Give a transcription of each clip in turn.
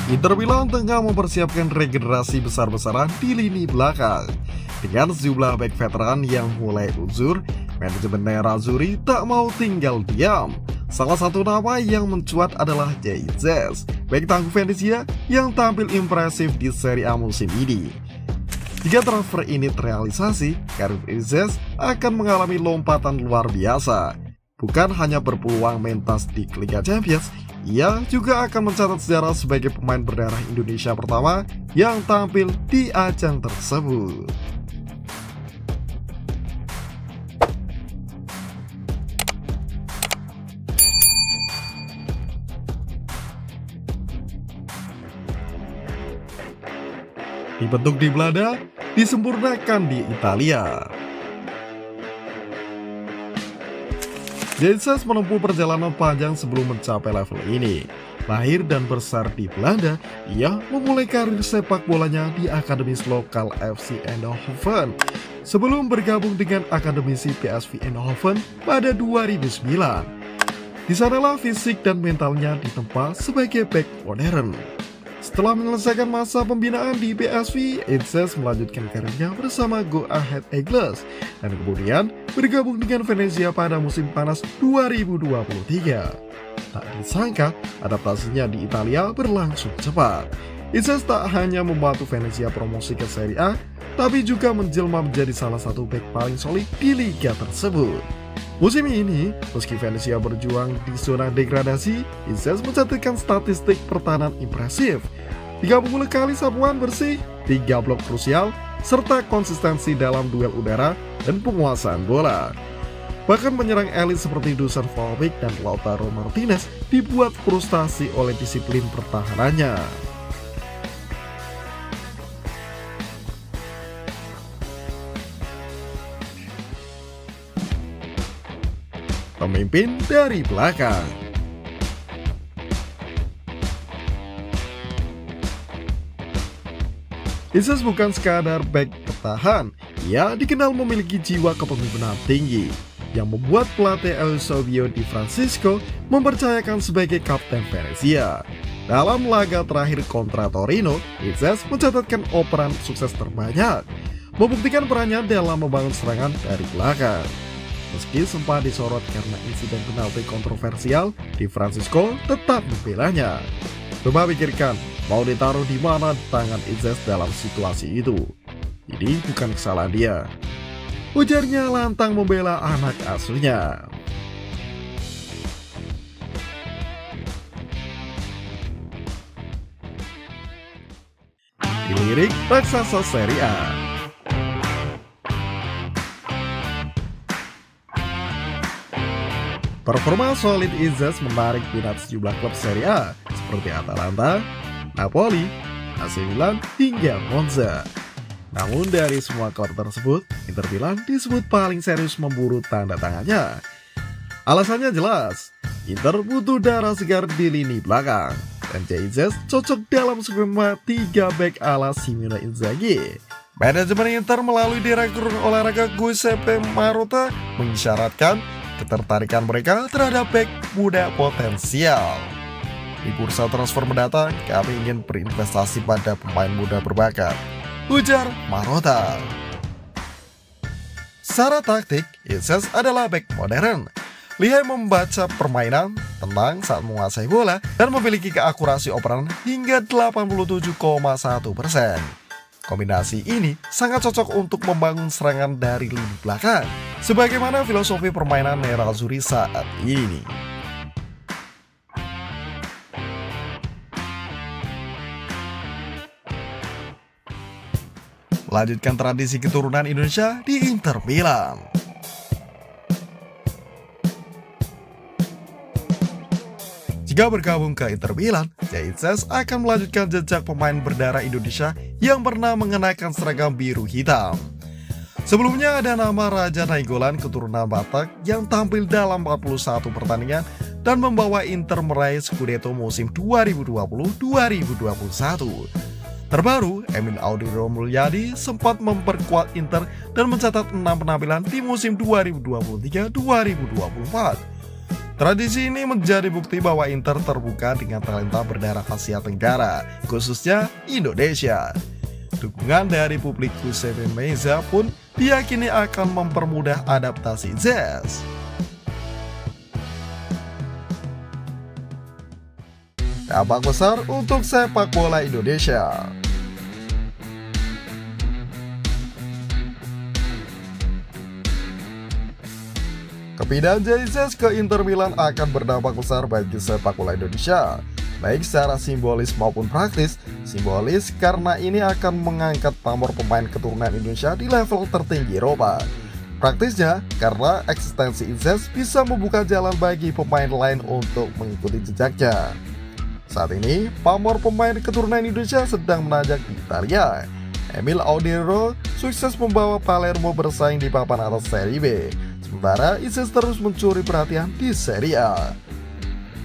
Inter Milan tengah mempersiapkan regenerasi besar-besaran di lini belakang. Dengan sejumlah bek veteran yang mulai uzur, manajemen Nerazzurri tak mau tinggal diam. Salah satu nama yang mencuat adalah Jesus, bek tangguh Venezia yang tampil impresif di Serie A musim ini. Jika transfer ini terrealisasi, karir Jesus akan mengalami lompatan luar biasa. Bukan hanya berpeluang mentas di Liga Champions, ia juga akan mencatat sejarah sebagai pemain berdarah Indonesia pertama yang tampil di ajang tersebut. Dibentuk di Belanda, disempurnakan di Italia. Jesus menempuh perjalanan panjang sebelum mencapai level ini. Lahir dan besar di Belanda, ia memulai karir sepak bolanya di akademis lokal FC Eindhoven sebelum bergabung dengan akademisi PSV Eindhoven pada 2009. Di sanalah fisik dan mentalnya ditempa sebagai bek modern. Setelah menyelesaikan masa pembinaan di PSV, Jesus melanjutkan karirnya bersama Go Ahead Eagles dan kemudian bergabung dengan Venezia pada musim panas 2023. Tak disangka, adaptasinya di Italia berlangsung cepat. Jesus tak hanya membantu Venezia promosi ke Serie A, tapi juga menjelma menjadi salah satu bek paling solid di liga tersebut. Musim ini, meski Venezia berjuang di zona degradasi, Jesus mencatatkan statistik pertahanan impresif. 30 kali sapuan bersih, 3 blok krusial, serta konsistensi dalam duel udara dan penguasaan bola. Bahkan penyerang elit seperti Dusan Vlahovic dan Lautaro Martinez dibuat frustasi oleh disiplin pertahanannya. Pemimpin dari belakang. Jesus bukan sekadar bek bertahan, ia dikenal memiliki jiwa kepemimpinan tinggi yang membuat pelatih Eusebio Di Francesco mempercayakan sebagai kapten Venezia. Dalam laga terakhir kontra Torino, Jesus mencatatkan operan sukses terbanyak, membuktikan perannya dalam membangun serangan dari belakang. Meski sempat disorot karena insiden penalti kontroversial, Di Francesco tetap membelanya. Coba pikirkan, mau ditaruh di mana tangan Jesus dalam situasi itu? Ini bukan kesalahan dia, ujarnya lantang membela anak asuhnya. Dilirik raksasa Serie A. Performa solid Jesus menarik minat sejumlah klub Serie A seperti Atalanta, Napoli, AC Milan, hingga Monza. Namun dari semua klub tersebut, Inter Milan disebut paling serius memburu tanda tangannya. Alasannya jelas, Inter butuh darah segar di lini belakang, dan Jesus cocok dalam skema 3 bek ala Simone Inzaghi. Manajemen Inter melalui direktur olahraga Giuseppe Marotta mengisyaratkan ketertarikan mereka terhadap bek muda potensial. Di bursa transfer mendatang, kami ingin berinvestasi pada pemain muda berbakat, ujar Marotta. Secara taktik, Jesus adalah bek modern, lihai membaca permainan, tenang saat menguasai bola, dan memiliki keakurasi operan hingga 87,1%. Kombinasi ini sangat cocok untuk membangun serangan dari lini belakang, sebagaimana filosofi permainan Nerazzurri saat ini. Lanjutkan tradisi keturunan Indonesia di Inter Milan. Jika bergabung ke Inter Milan, Jesus akan melanjutkan jejak pemain berdarah Indonesia yang pernah mengenakan seragam biru hitam. Sebelumnya ada nama Raja Nainggolan keturunan Batak yang tampil dalam 41 pertandingan dan membawa Inter meraih Scudetto musim 2020-2021. Terbaru, Emin Audiro Mulyadi sempat memperkuat Inter dan mencatat 6 penampilan di musim 2023-2024. Tradisi ini menjadi bukti bahwa Inter terbuka dengan talenta berdarah Asia Tenggara, khususnya Indonesia. Dukungan dari publik Giuseppe Meazza pun diyakini akan mempermudah adaptasi Zez. Dampak besar untuk sepak bola Indonesia. Kepindahan Zez ke Inter Milan akan berdampak besar bagi sepak bola Indonesia, baik secara simbolis maupun praktis. Simbolis karena ini akan mengangkat pamor pemain keturunan Indonesia di level tertinggi Eropa. Praktisnya karena eksistensi Zez bisa membuka jalan bagi pemain lain untuk mengikuti jejaknya. Saat ini, pamor pemain keturunan Indonesia sedang menanjak di Italia. Emil Audero sukses membawa Palermo bersaing di papan atas Serie B. Sementara Zez terus mencuri perhatian di Serie A.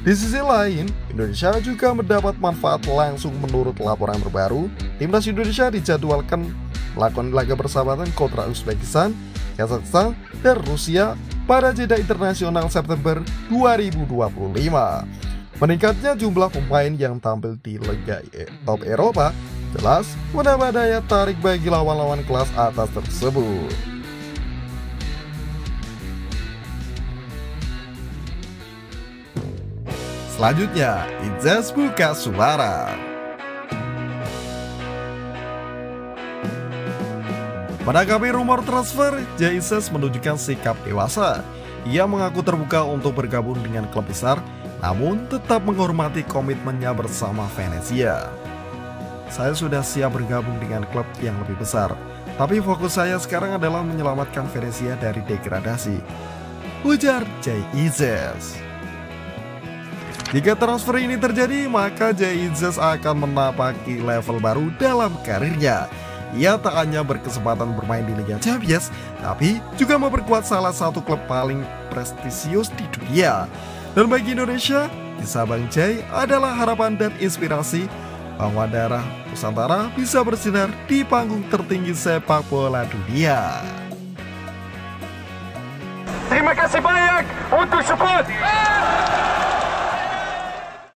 Di sisi lain, Indonesia juga mendapat manfaat langsung. Menurut laporan terbaru, timnas Indonesia dijadwalkan melakukan laga persahabatan kontra Uzbekistan, Kazakhstan, dan Rusia pada jeda internasional September 2025. Meningkatnya jumlah pemain yang tampil di Liga top Eropa jelas menambah daya tarik bagi lawan-lawan kelas atas tersebut. Selanjutnya, Zez buka suara. Menanggapi rumor transfer, Zez menunjukkan sikap dewasa. Ia mengaku terbuka untuk bergabung dengan klub besar, namun tetap menghormati komitmennya bersama Venezia. Saya sudah siap bergabung dengan klub yang lebih besar, tapi fokus saya sekarang adalah menyelamatkan Venezia dari degradasi, ujar Zez. Jika transfer ini terjadi, maka Zez akan menapaki level baru dalam karirnya. Ia tak hanya berkesempatan bermain di Liga Champions, tapi juga memperkuat salah satu klub paling prestisius di dunia. Dan bagi Indonesia, kisah Bang Jay adalah harapan dan inspirasi bahwa darah Nusantara bisa bersinar di panggung tertinggi sepak bola dunia. Terima kasih banyak untuk support.